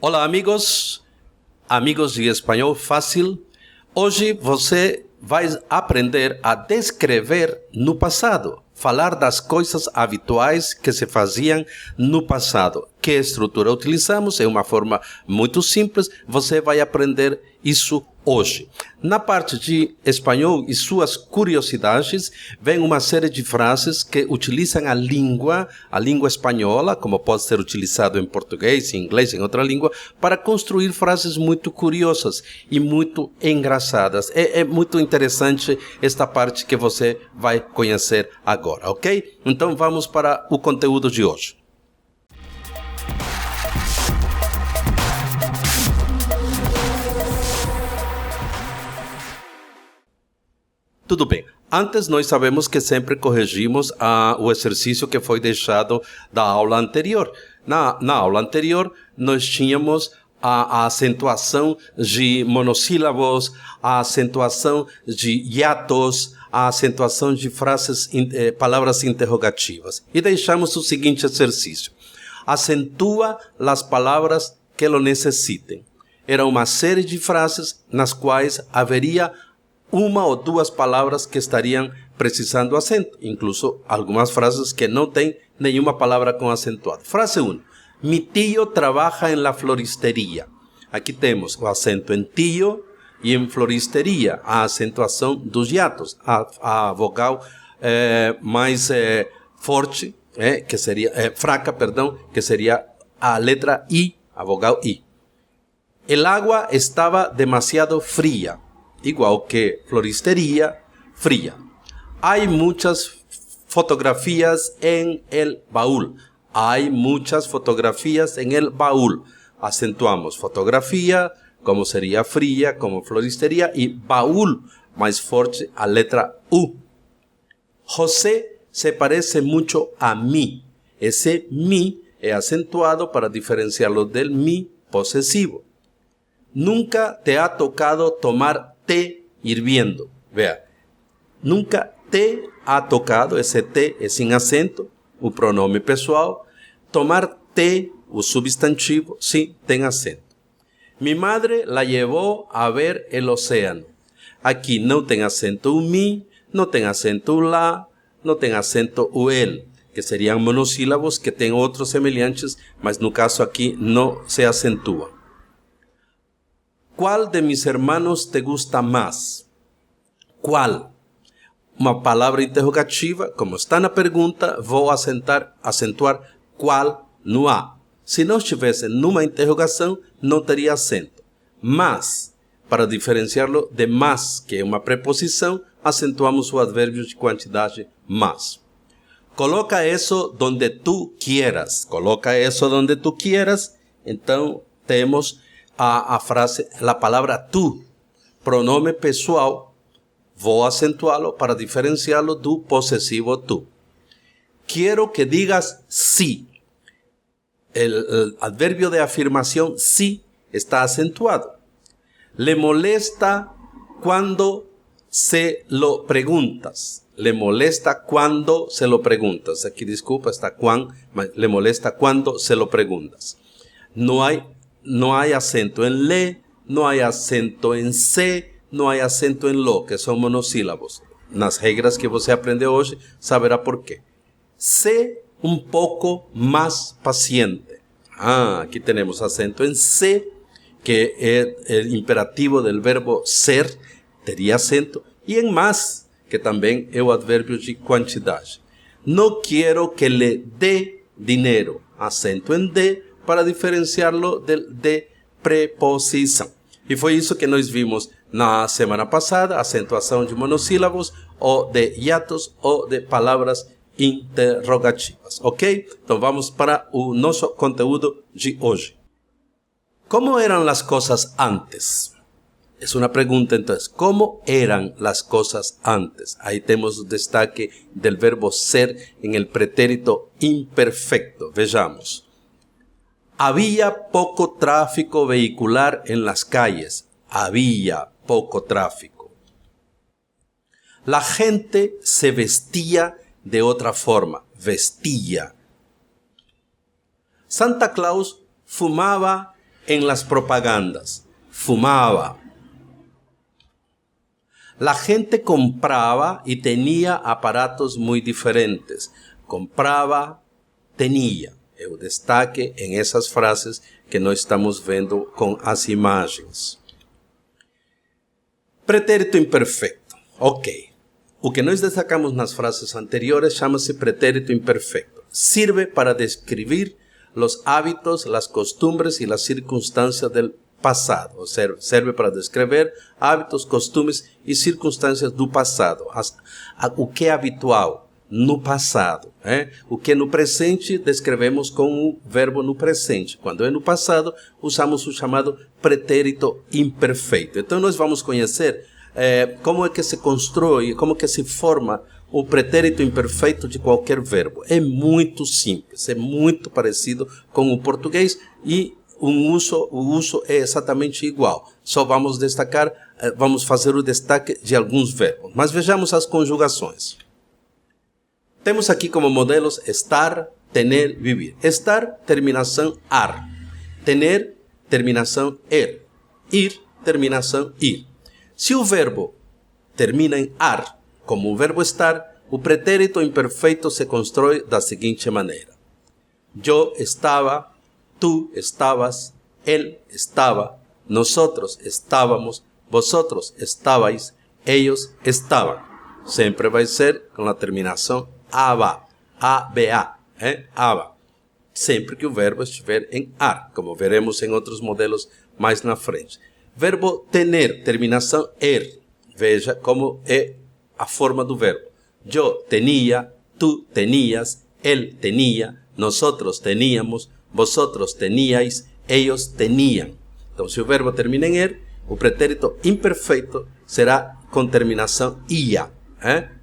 Olá, amigos de Espanhol Fácil. Hoje você vai aprender a descrever no passado, falar das coisas habituais que se faziam no passado. Que estrutura utilizamos? É uma forma muito simples, você vai aprender isso hoje. Na parte de espanhol e suas curiosidades, vem uma série de frases que utilizam a língua espanhola, como pode ser utilizado em português, em inglês, em outra língua, para construir frases muito curiosas e muito engraçadas. É muito interessante esta parte que você vai conhecer agora, ok? Então vamos para o conteúdo de hoje. Tudo bem. Antes, nós sabemos que sempre corrigimos o exercício que foi deixado da aula anterior. Na aula anterior, nós tínhamos a acentuação de monossílabos, a acentuação de hiatos, a acentuação de frases, palavras interrogativas. E deixamos o seguinte exercício. Acentua as palavras que lo necessitem. Era uma série de frases nas quais haveria uma ou duas palavras que estariam precisando acento, incluso algumas frases que não têm nenhuma palavra com acentuado. Frase 1. Mi tío trabaja en la floristería. Aqui temos o acento em tio e em floristeria, a acentuação dos hiatos, a vogal mais forte, que seria fraca, perdão, que seria a letra I, a vogal I. El agua estaba demasiado fría. Igual que floristería, fría. Hay muchas fotografías en el baúl. Hay muchas fotografías en el baúl. Acentuamos fotografía, como sería fría, como floristería, y baúl, más fuerte, a letra U. José se parece mucho a mí. Ese mí es acentuado para diferenciarlo del mí posesivo. Nunca te ha tocado tomar té hirviendo. Vea, nunca te ha tocado, esse té é sem acento, o pronome pessoal. Tomar té, o substantivo, sim, tem acento. Mi madre la llevó a ver el océano. Aqui não tem acento o mi, não tem acento o la, não tem acento o el, que seriam monossílabos que têm outros semelhantes, mas no caso aqui não se acentuam. ¿Cuál de mis hermanos te gusta más? ¿Cuál? Uma palavra interrogativa, como está na pergunta, vou acentuar qual no A. Se não estivesse numa interrogação, não teria acento. Mas, para diferenciá-lo de más, que é uma preposição, acentuamos o advérbio de quantidade más. Coloca eso donde tú quieras. Coloca eso donde tú quieras. Então, temos a frase, a palavra tu, pronome pessoal, vou acentuá-lo para diferenciá-lo do possessivo tu. Quiero que digas sí. El adverbio de afirmación sí está acentuado. Le molesta cuando se lo preguntas. Le molesta cuando se lo preguntas. Aquí disculpa, está cuando, le molesta cuando se lo preguntas. No hay acento en le, no hay acento en se, no hay acento en lo, que são monossílabos. Nas regras que você aprendeu hoje, saberá por quê. Sé un poco más paciente. Aquí tenemos acento en se, que es el imperativo del verbo ser, teria acento, e en más, que também é o advérbio de quantidade. No quiero que le dé dinero. Acento en de, para diferenciá-lo de preposição. E foi isso que nós vimos na semana passada, acentuação de monossílabos, ou de hiatos, ou de palavras interrogativas, ok? Então vamos para o nosso conteúdo de hoje. Como eram as coisas antes? É uma pergunta, então. Como eram as coisas antes? Aí temos o destaque do verbo ser em el pretérito imperfecto. Vejamos. Había poco tráfico vehicular en las calles. Había poco tráfico. La gente se vestía de otra forma. Vestía. Santa Claus fumaba en las propagandas. Fumaba. La gente compraba y tenía aparatos muy diferentes. Compraba, tenía. Eu destaque em essas frases que nós estamos vendo com as imagens. Pretérito imperfeito. Ok. O que nós destacamos nas frases anteriores chama-se pretérito imperfeito. Sirve para describir los hábitos, las costumbres y las circunstancias del passado. Ou seja, serve para descrever hábitos, costumes e circunstâncias do passado. O que é habitual no passado. O que é no presente descrevemos com o verbo no presente. Quando é no passado, usamos o chamado pretérito imperfeito. Então, nós vamos conhecer como é que se constrói, como que se forma o pretérito imperfeito de qualquer verbo. É muito simples, é muito parecido com o português e o uso é exatamente igual. Só vamos destacar, vamos fazer o destaque de alguns verbos. Mas vejamos as conjugações. Temos aqui como modelos estar, tener, vivir. Estar, terminação ar. Tener, terminação er. Ir, terminação ir. Se o verbo termina em ar, como o verbo estar, o pretérito imperfeito se constrói da seguinte maneira. Eu estava, tú estabas, él estaba, nosotros estábamos, vosotros estabais, ellos estaban. Sempre vai ser com a terminação aba, aba, aba. Sempre que o verbo estiver em ar, como veremos em outros modelos mais na frente. Verbo tener, terminação er. Veja como é a forma do verbo. Eu tenía, tú tenías, él tenía, nosotros teníamos, vosotros teníais, ellos tenían. Então, se o verbo termina em er, o pretérito imperfeito será com terminação ia.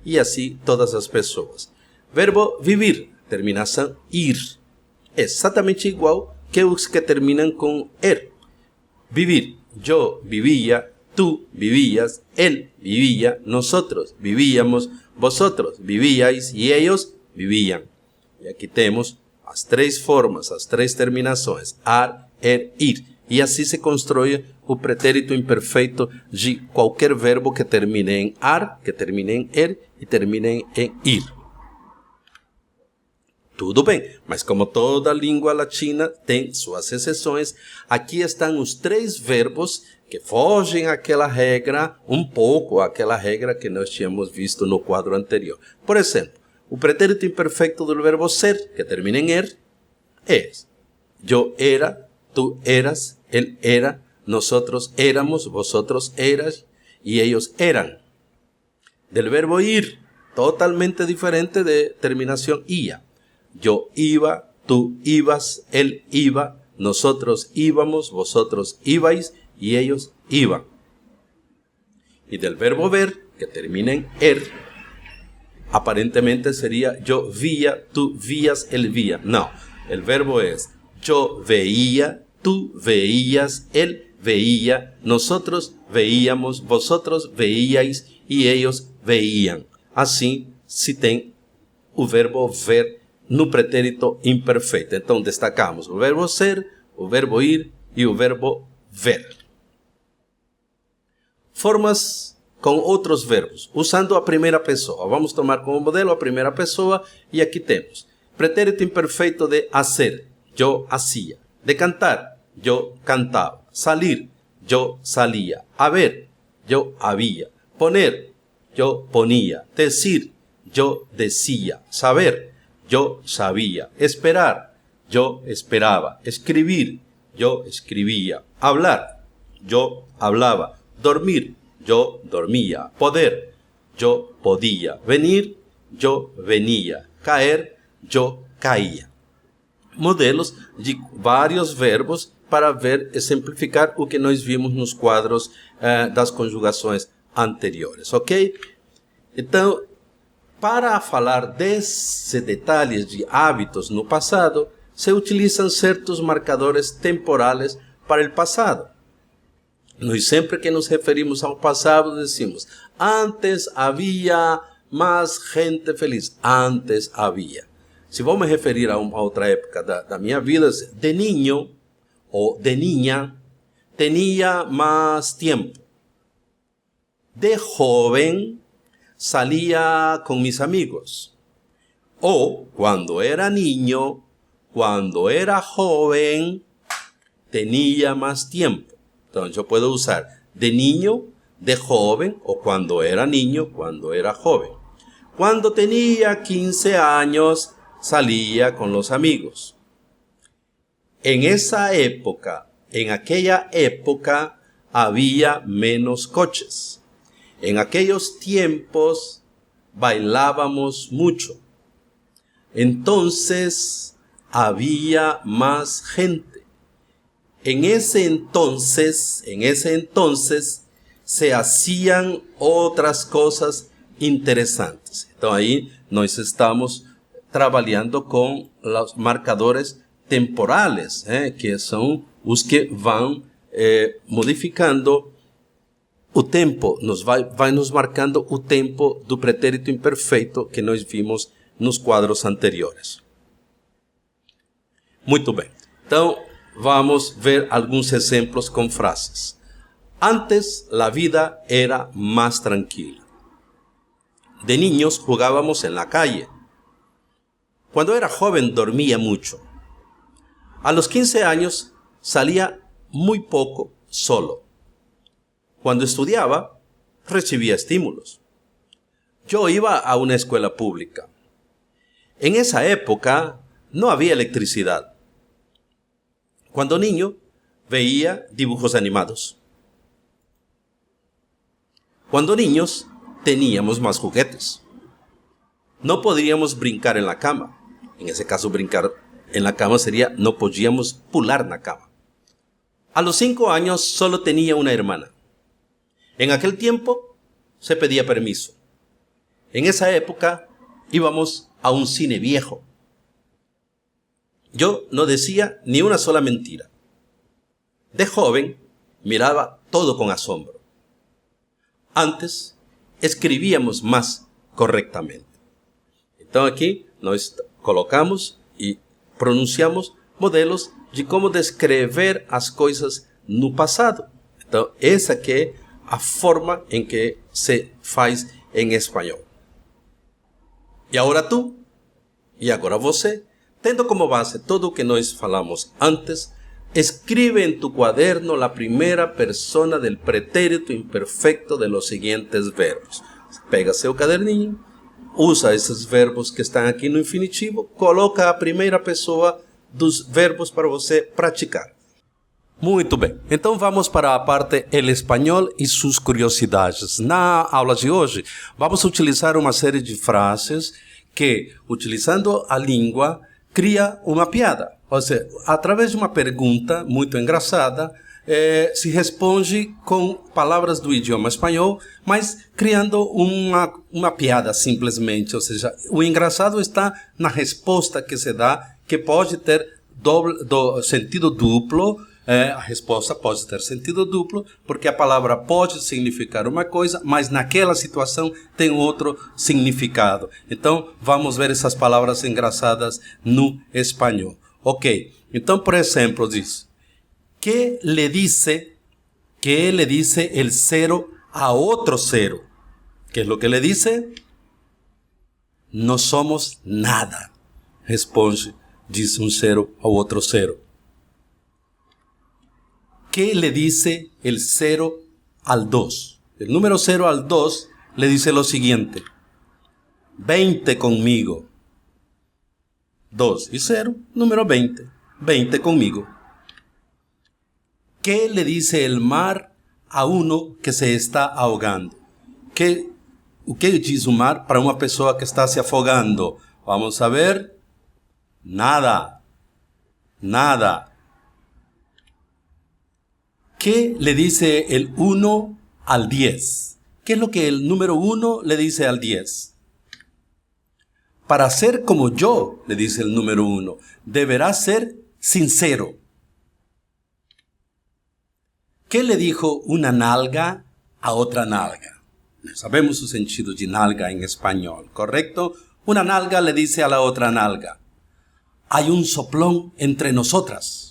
E assim todas as pessoas. Verbo vivir, terminação ir. Exatamente igual que os que terminam com er. Vivir. Yo vivía, tú vivías, él vivía, nosotros vivíamos, vosotros vivíais e ellos vivían. E aqui temos as três formas, as três terminações, ar, er, ir. E assim se constrói o pretérito imperfeito de qualquer verbo que termine em ar, que termine em er e termine em ir. Tudo bem, mas como toda língua latina tem suas exceções, aqui estão os três verbos que fogem àquela regra, um pouco àquela regra que nós tínhamos visto no quadro anterior. Por exemplo, o pretérito imperfeito do verbo ser, que termina em er, é eu era, tú eras, él era, nosotros éramos, vosotros eras e ellos eran. Del verbo ir, totalmente diferente de terminación ia. Yo iba, tú ibas, él iba, nosotros íbamos, vosotros ibais y ellos iban. Y del verbo ver, que termina en er, aparentemente sería yo vía, tú vías, él vía. No, el verbo es yo veía, tú veías, él veía, nosotros veíamos, vosotros veíais y ellos veían. Assim se tem o verbo ver no pretérito imperfeito. Então, destacamos o verbo ser, o verbo ir e o verbo ver. Formas com outros verbos, usando a primeira pessoa. Vamos tomar como modelo a primeira pessoa e aqui temos pretérito imperfeito de hacer, eu hacía. De cantar, eu cantava. Salir, eu salía. Haber, eu había. Poner, eu ponía. Decir, eu decía. Saber, yo sabía. Esperar, yo esperaba. Escribir, yo escribía. Hablar, yo hablaba. Dormir, yo dormía. Poder, yo podía. Venir, yo venía. Caer, yo caía. Modelos de vários verbos para ver e simplificar o que nós vimos nos quadros das conjugações anteriores, ok? Então, para falar desses detalhes de hábitos no passado, se utilizam certos marcadores temporales para o passado. Nós sempre que nos referimos ao passado decimos, antes havia mais gente feliz. Antes havia. Se vou me referir a uma outra época da minha vida, de niño, o de niña, tenía más tiempo. De joven, salía con mis amigos. O cuando era niño, cuando era joven, tenía más tiempo. Entonces yo puedo usar de niño, de joven, o cuando era niño, cuando era joven. Cuando tenía 15 años, salía con los amigos. En esa época, en aquella época, había menos coches. En aquellos tiempos, bailábamos mucho. Entonces, había más gente. En ese entonces, se hacían otras cosas interesantes. Entonces, ahí nos estamos trabajando con los marcadores temporales, que são os que vão modificando o tempo, vai nos marcando o tempo do pretérito imperfeito que nós vimos nos quadros anteriores. Muito bem. Então, vamos ver alguns exemplos com frases. Antes, la vida era más tranquila. De niños jugábamos en la calle. Cuando era joven dormía mucho. A los 15 años salía muy poco solo. Cuando estudiaba, recibía estímulos. Yo iba a una escuela pública. En esa época no había electricidad. Cuando niño, veía dibujos animados. Cuando niños, teníamos más juguetes. No podíamos brincar en la cama. En ese caso, brincar en la cama sería no podíamos pular en la cama. A los 5 años solo tenía una hermana. En aquel tiempo se pedía permiso. En esa época íbamos a un cine viejo. Yo no decía ni una sola mentira. De joven miraba todo con asombro. Antes escribíamos más correctamente. Entonces aquí nos colocamos e pronunciamos modelos de como descrever as coisas no passado. Então, essa aqui é a forma em que se faz em espanhol. E agora tu, e agora você, tendo como base tudo o que nós falamos antes, escribe en tu cuaderno la primera persona del pretérito imperfecto de los siguientes verbos. Pega seu caderninho, usa esses verbos que estão aqui no infinitivo, coloca a primeira pessoa dos verbos para você praticar. Muito bem, então vamos para a parte El Espanhol e suas curiosidades. Na aula de hoje, vamos utilizar uma série de frases que, utilizando a língua, cria uma piada. Ou seja, através de uma pergunta muito engraçada, se responde com palavras do idioma espanhol, mas criando uma piada simplesmente. Ou seja, o engraçado está na resposta que se dá, que pode ter sentido duplo. A resposta pode ter sentido duplo, porque a palavra pode significar uma coisa, mas naquela situação tem outro significado. Então, vamos ver essas palavras engraçadas no espanhol. Ok, então, por exemplo, diz: ¿Qué le dice el cero a otro cero? ¿Qué es lo que le dice? No somos nada, responde, dice un cero a otro cero. ¿Qué le dice el 0 al 2? El número 0 al 2 le dice lo siguiente: 20 conmigo. 2 y 0, número 20. 20 conmigo. ¿Qué le dice el mar a uno que se está ahogando? O que diz o mar para uma pessoa que está se afogando? Vamos a ver. Nada. Nada. ¿Qué le dice el 1 al 10? ¿Qué es lo que el número 1 le dice al 10? Para ser como yo, le dice el número 1, deberás ser sincero. ¿Qué le dijo una nalga a otra nalga? Sabemos su sentido de nalga en español, ¿correcto? Una nalga le dice a la otra nalga: hay un soplón entre nosotras.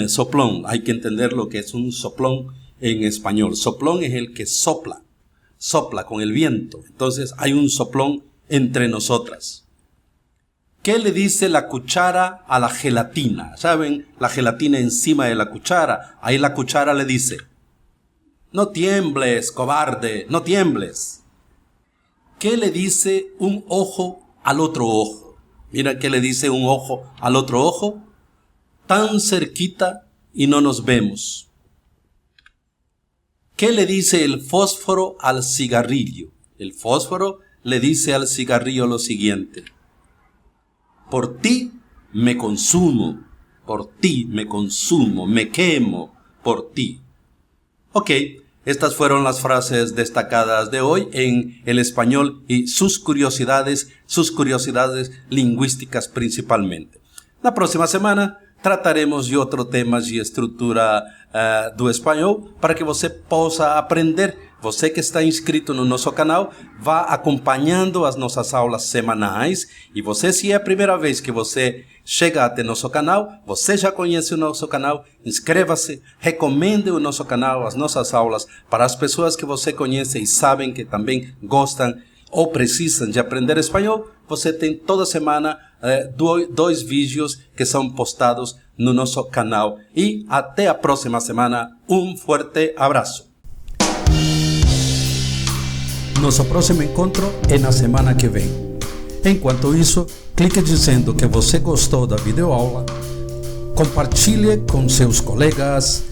Soplón. Hay que entender lo que es un soplón en español. Soplón es el que sopla con el viento. Entonces hay un soplón entre nosotras. ¿Qué le dice la cuchara a la gelatina? ¿Saben? La gelatina encima de la cuchara. Ahí la cuchara le dice: no tiembles, cobarde, no tiembles. ¿Qué le dice un ojo al otro ojo? Mira qué le dice un ojo al otro ojo. Tan cerquita y no nos vemos. ¿Qué le dice el fósforo al cigarrillo? El fósforo le dice al cigarrillo lo siguiente: por ti me consumo, me quemo por ti. Ok, estas fueron las frases destacadas de hoy en el español y sus curiosidades lingüísticas principalmente. La próxima semana trataremos de outro tema de estrutura do espanhol para que você possa aprender. Você que está inscrito no nosso canal, vá acompanhando as nossas aulas semanais. E você, se é a primeira vez que você chega até nosso canal, você já conhece o nosso canal, inscreva-se, recomende o nosso canal, as nossas aulas, para as pessoas que você conhece e sabem que também gostam ou precisam de aprender espanhol. Você tem toda semana dois vídeos que são postados no nosso canal. E até a próxima semana. Um forte abraço. Nosso próximo encontro é na semana que vem. Enquanto isso, clique dizendo que você gostou da videoaula, compartilhe com seus colegas,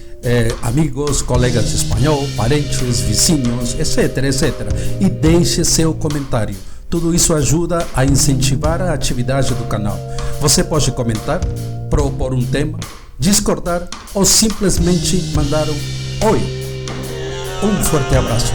amigos, colegas de espanhol, parentes, vizinhos, etc, e deixe seu comentário. Tudo isso ajuda a incentivar a atividade do canal. Você pode comentar, propor um tema, discordar ou simplesmente mandar um oi. Um forte abraço.